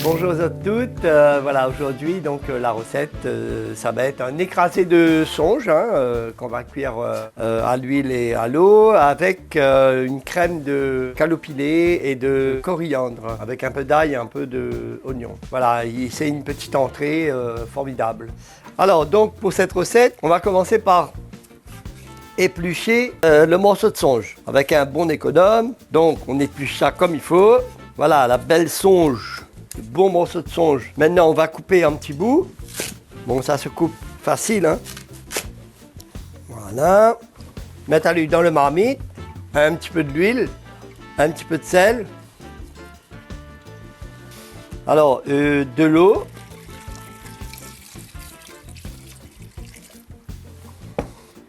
Bonjour à toutes, voilà aujourd'hui donc la recette ça va être un écrasé de songe qu'on va cuire à l'huile et à l'eau avec une crème de calopilé et de coriandre avec un peu d'ail et un peu d'oignon. Voilà, c'est une petite entrée formidable. Alors donc pour cette recette, on va commencer par éplucher le morceau de songe avec un bon économe. Donc on épluche ça comme il faut. Voilà la belle songe. Bon morceau de songe. Maintenant, on va couper un petit bout. Bon, ça se coupe facile, hein. Voilà. Mettre à l'huile dans le marmite. Un petit peu d'huile. Un petit peu de sel. Alors, de l'eau.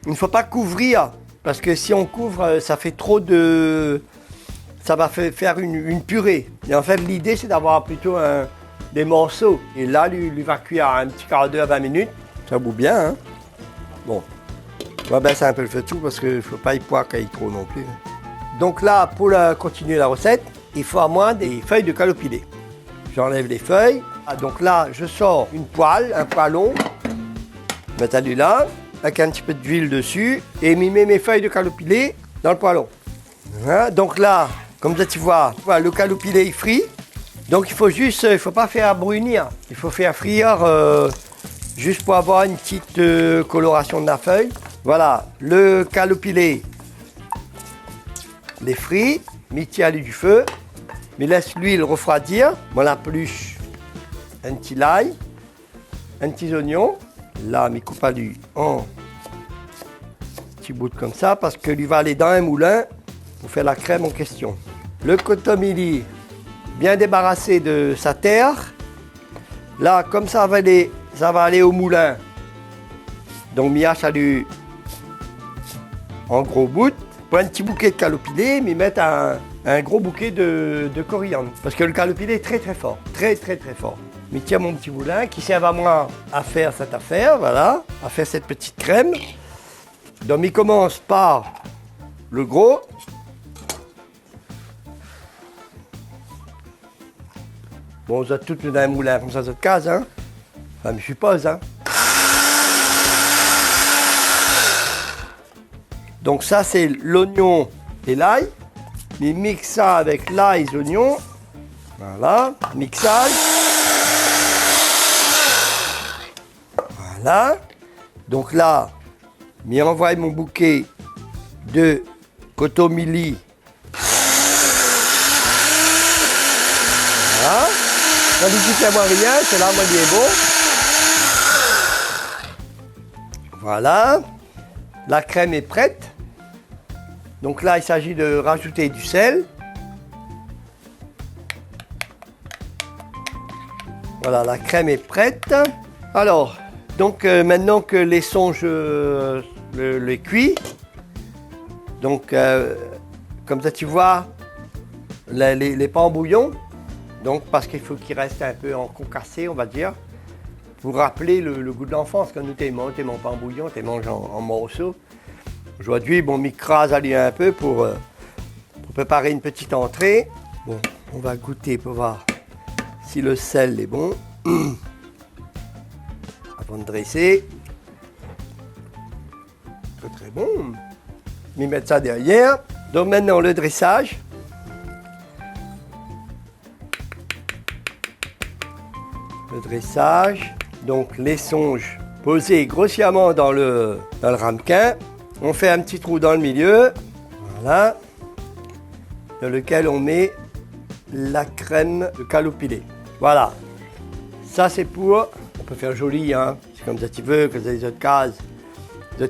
Il ne faut pas couvrir. Parce que si on couvre, ça fait trop de... Ça va faire une purée. Et en fait, l'idée, c'est d'avoir plutôt des morceaux. Et là, lui va cuire un petit quart d'heure à 20 minutes. Ça bout bien, hein. Bon, on va baisser un peu le feu tout parce qu'il ne faut pas y poire trop non plus. Donc là, pour continuer la recette, il faut à moi des feuilles de calopilé. J'enlève les feuilles. Donc là, je sors une poêle, un poêlon. Je mets à l'huile là, avec un petit peu d'huile dessus. Et je mets mes feuilles de calopilé dans le poêlon. Hein, donc là, comme ça tu vois, le calopilé est frit. Donc il faut pas faire brunir. Il faut faire frire juste pour avoir une petite coloration de la feuille. Voilà, le calopilé, les frits, mis à l'huile du feu, mais laisse l'huile refroidir. On l'épluche un petit l'ail, un petit oignon. Là, je coupe à l'huile en petits bouts comme ça parce que lui va aller dans un moulin pour faire la crème en question. Le cotomili bien débarrassé de sa terre. Là, comme ça va aller au moulin. Donc, miache à lui en gros bout. Pour un petit bouquet de calopilé, mais mettre un gros bouquet de coriandre. Parce que le calopilé est très très fort. Très très très fort. Mais tiens mon petit moulin qui sert à moi à faire cette affaire, voilà, à faire cette petite crème. Donc, il commence par le gros. Bon, vous êtes toutes dans un moulin comme ça, cette case, hein. Enfin, je suppose, hein. Donc ça, c'est l'oignon et l'ail. Mais mixe ça avec l'ail et l'oignon. Voilà, mixage. Voilà. Donc là, je envoie mon bouquet de cotomili. Voilà. Quand il dit qu'il n'y a rien, c'est là, moi, il est bon. Voilà. La crème est prête. Donc là, il s'agit de rajouter du sel. Voilà, la crème est prête. Alors, donc maintenant que les songes les cuits, donc comme ça tu vois, les pas en bouillon. Donc, parce qu'il faut qu'il reste un peu en concassé, on va dire, pour rappeler le goût de l'enfance. Quand nous t'aimons pas en bouillon, tu manges en morceaux. Aujourd'hui, bon, m'écrase un peu pour préparer une petite entrée. Bon, on va goûter pour voir si le sel est bon. Avant de dresser. Très très bon. Je vais mettre ça derrière. Donc maintenant, le dressage. Le dressage, donc les songes posés grossièrement dans le ramequin. On fait un petit trou dans le milieu, voilà, dans lequel on met la crème de calopilé. Voilà, ça c'est pour, on peut faire joli, hein, c'est comme ça tu veux, que les autres cases,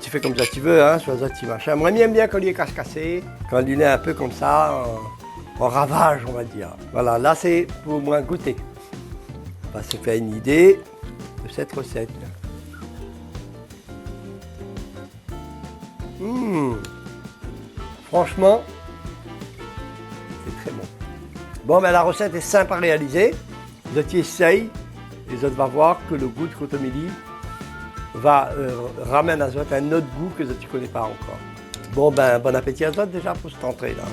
tu fais comme ça tu veux, hein, soit ça tu machin. Moi j'aime bien quand il est casse-cassé, quand il est un peu comme ça, en ravage on va dire. Voilà, là c'est pour moi goûter. On va se faire une idée de cette recette. Franchement, est très bon. Bon, ben la recette est simple à réaliser. Les autres essayent, les autres vont voir que le goût de Cotomili ramène à autres un autre goût que tu ne connais pas encore. Bon, ben bon appétit à autres déjà pour cette entrée là.